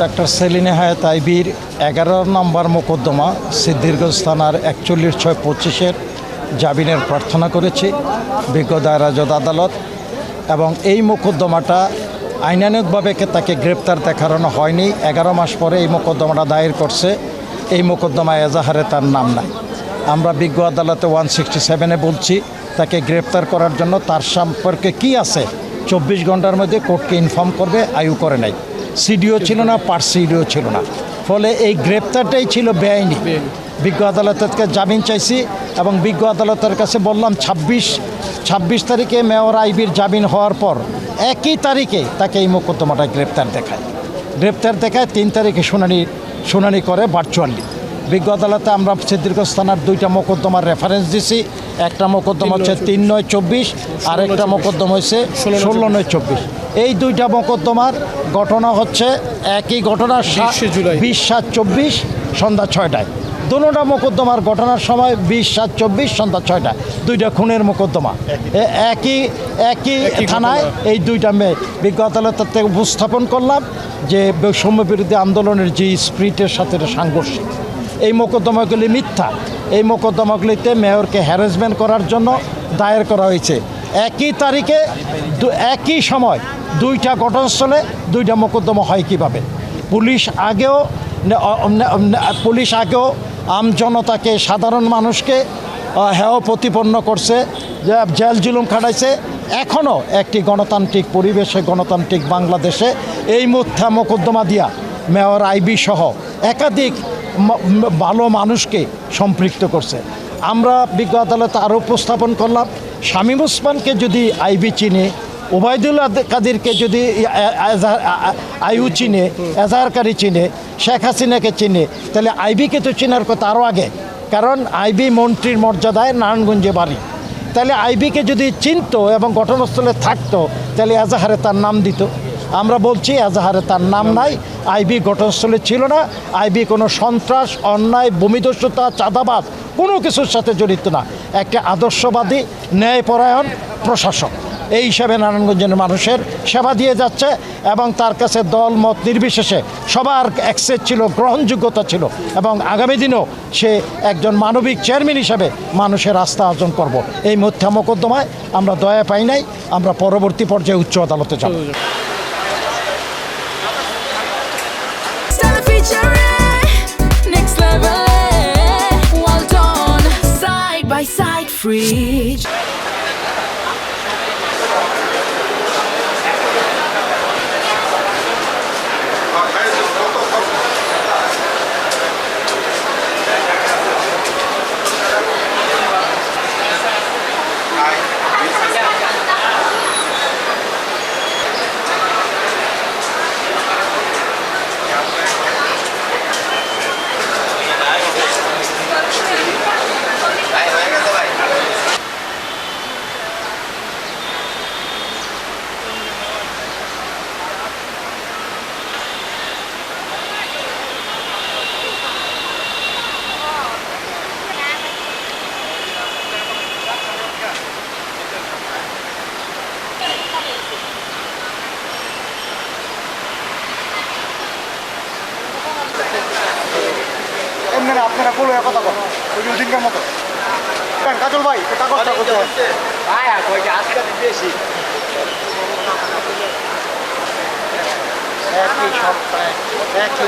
Doctor Selina হায়াত আইবির 11 নম্বর মোকদ্দমা সিদ্ধিরগঞ্জ থানার 41/6/25 জামিনের প্রার্থনা করেছি বিজ্ঞ দায়রা জজ আদালত। এবং এই মোকদ্দমাটা আইনানুগভাবে তাকে গ্রেপ্তার দেখানো হয়নি। 11 মাস পরে এই মোকদ্দমাটা দায়ের করছে। এই মোকদ্দমায় এজাহারে তার নাম নাই। আমরা বিজ্ঞ আদালতে 167-এ বলছি তাকে গ্রেপ্তার করার জন্য তার সম্পর্কে কি আছে 24 ঘন্টার মধ্যে কোর্টকে ইনফর্ম করবে। আয়ু করে নাই, সিডিও ছিল না, সিডিও ছিল না, ফলে এই গ্রেপ্তারটাই ছিল বেআইনি। বিজ্ঞ আদালতের কাছে জামিন চাইছি এবং বিজ্ঞ আদালতের কাছে বললাম 26 তারিখে মেয়র আইবির জামিন হওয়ার পর একই তারিখে তাকে এই মোকদ্দমাটা গ্রেপ্তার দেখায় 3 তারিখে শুনানি করে ভার্চুয়ালি। বিজ্ঞ আদালতে আমরা সিদ্ধিরগঞ্জ থানার 2টা মোকদ্দমার রেফারেন্স দিছি। একটা মোকদ্দমা হচ্ছে 3/9/24, আর একটা মোকদ্দমা হচ্ছে 16/9/24। এই 2টা মোকদ্দমার ঘটনা হচ্ছে একই ঘটনা, 20/7/24 সন্ধ্যা 6টায়। দুটোটা মোকদ্দমার ঘটনার সময় 20/7/24 সন্ধ্যা 6টায়। 2টা খুনের মোকদ্দমা একই থানায়। এই 2টা বিজ্ঞ আদালতের থেকে উপস্থাপন করলাম যে বৈষম্য বিরোধী আন্দোলনের যে স্পিরিটের সাথে সাংঘর্ষিক। এই মোকদ্দমাগুলি মিথ্যা। এই মোকদ্দমাগুলিতে মেয়রকে হ্যারাসমেন্ট করার জন্য দায়ের করা হয়েছে। একই তারিখে একই সময় 2টা ঘটনাস্থলে 2টা মোকদ্দমা হয় কীভাবে? পুলিশ আগেও আমজনতাকে, সাধারণ মানুষকে হেয় প্রতিপন্ন করছে, জেল জুলুম খাটাইছে। এখনও একটি গণতান্ত্রিক পরিবেশে, গণতান্ত্রিক বাংলাদেশে এই মিথ্যা মোকদ্দমা দিয়া মেয়র আইবি সহ একাধিক ভালো মানুষকে সম্পৃক্ত করছে। আমরা বিজ্ঞ আদালতে আরও উপস্থাপন করলাম, শামীম ওসমানকে যদি আইবি চিনে, ওবায়দুল কাদেরকে যদি আইউ চিনে, এজাহারকারী চিনে, শেখ হাসিনাকে চিনে, তাহলে আইবিকে তো চেনার কথা আরও আগে। কারণ আইবি মন্ত্রীর মর্যাদায় নারায়ণগঞ্জে বাড়ি। তাহলে আইবিকে যদি চিনতো এবং ঘটনাস্থলে থাকতো তাহলে এজাহারে তার নাম দিত। আমরা বলছি এজাহারে তার নাম নাই, আইবি ঘটনাস্থলে ছিল না। আইবি কোনো সন্ত্রাস, অন্যায়, ভূমিদস্যুতা, চাঁদাবাদ কোনো কিছুর সাথে জড়িত না। একটা আদর্শবাদী, ন্যায়পরায়ণ প্রশাসক এই হিসাবে নারায়ণগঞ্জের মানুষের সেবা দিয়ে যাচ্ছে এবং তার কাছে দল মত নির্বিশেষে সবার অ্যাক্সেস ছিল, গ্রহণযোগ্যতা ছিল এবং আগামী দিনেও সে একজন মানবিক চেয়ারম্যান হিসাবে মানুষের আস্থা অর্জন করব। এই মিথ্যা মোকদ্দমায় আমরা দয়া পাই নাই। আমরা পরবর্তী পর্যায়ে উচ্চ আদালতে যাব। Fridge. আপনারা বলো কথা বল ওই দিনকার মতো। কাজল ভাই কাগজটা করতে বেশি একই সপ্তাহে একই